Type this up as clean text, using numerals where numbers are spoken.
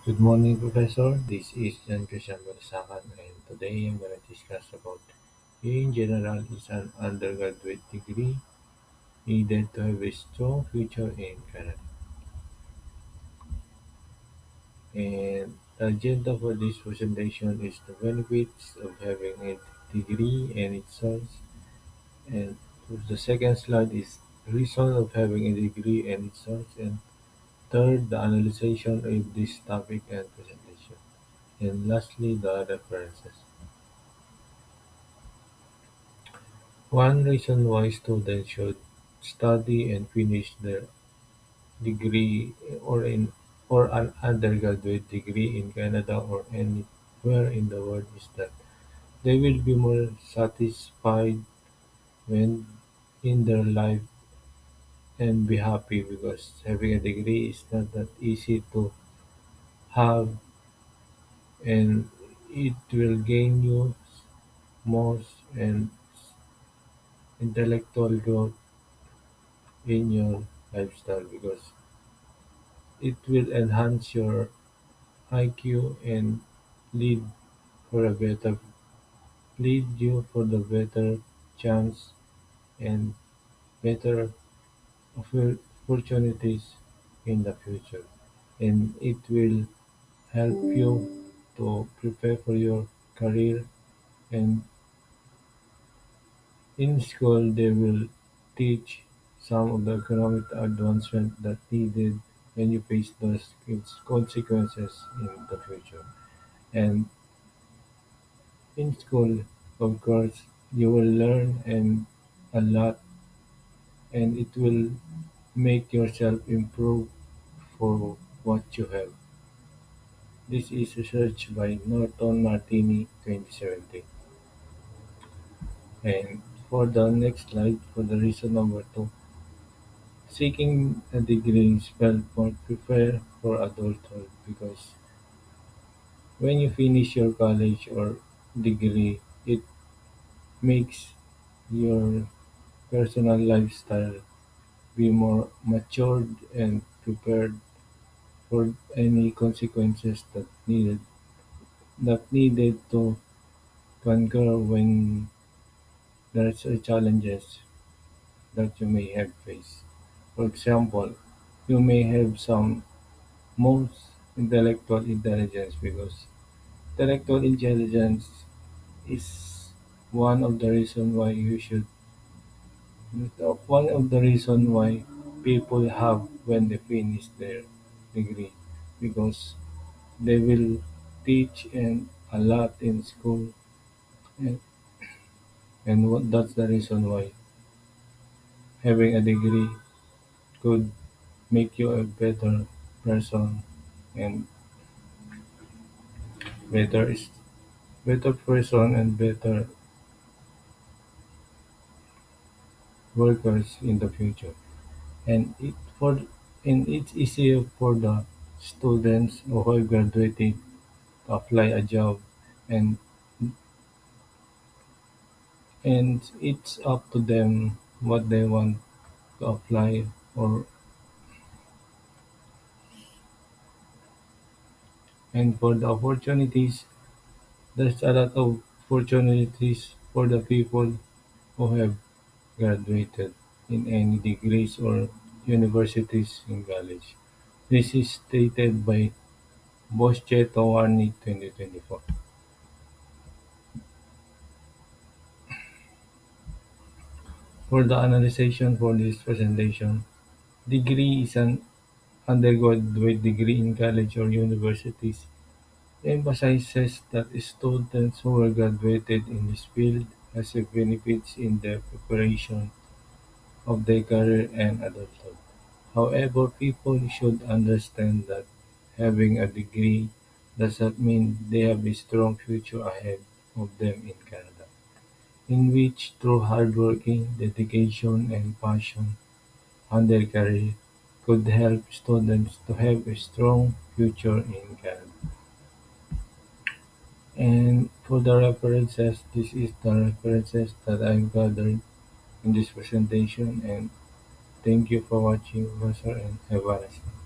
Good morning, Professor. This is John Christian Balasakan, and today I'm going to discuss about in general is an undergraduate degree needed to have a strong future in Canada. And the agenda for this presentation is the benefits of having a degree and its source. And the second slide is reason of having a degree and its source. And third, the analysis of this topic and presentation. And lastly, the references. One reason why students should study and finish their degree or an undergraduate degree in Canada or anywhere in the world is that they will be more satisfied when in their life and be happy because having a degree is not that easy to have, and it will gain you most and intellectual growth in your lifestyle because it will enhance your IQ and lead for a better lead you for the better chance and better opportunities in the future. And it will help you to prepare for your career, and in school they will teach some of the economic advancement that needed when you face those consequences in the future. And in school, of course, you will learn and a lot, and it will make yourself improve for what you have. This is research by Norton Martini 2017. And for the next slide, for the reason number two, seeking a degree is felt more prepared for adulthood because when you finish your college or degree, it makes your personal lifestyle be more matured and prepared for any consequences that needed to conquer when there's a challenges that you may have faced. For example, you may have some most intellectual intelligence because intellectual intelligence is one of the reason why you should one of the reason why people have when they finish their degree because they will teach and a lot in school, and, that's the reason why having a degree could make you a better person and better is better person and better workers in the future. And it's easier for the students who have graduated to apply a job, and it's up to them what they want to apply. Or and for the opportunities, there's a lot of opportunities for the people who have graduated in any degrees or universities in college. This is stated by Bosche Towarni 2024. For the analysis for this presentation, degree is an undergraduate degree in college or universities. Emphasizes that students who are graduated in this field has a benefits in their preparation of their career and adulthood. However, people should understand that having a degree does not mean they have a strong future ahead of them in Canada, in which through hard working, dedication, and passion on their career could help students to have a strong future in Canada. And for the references, this is the references that I've gathered in this presentation, and thank you for watching, Professor, and have a nice day.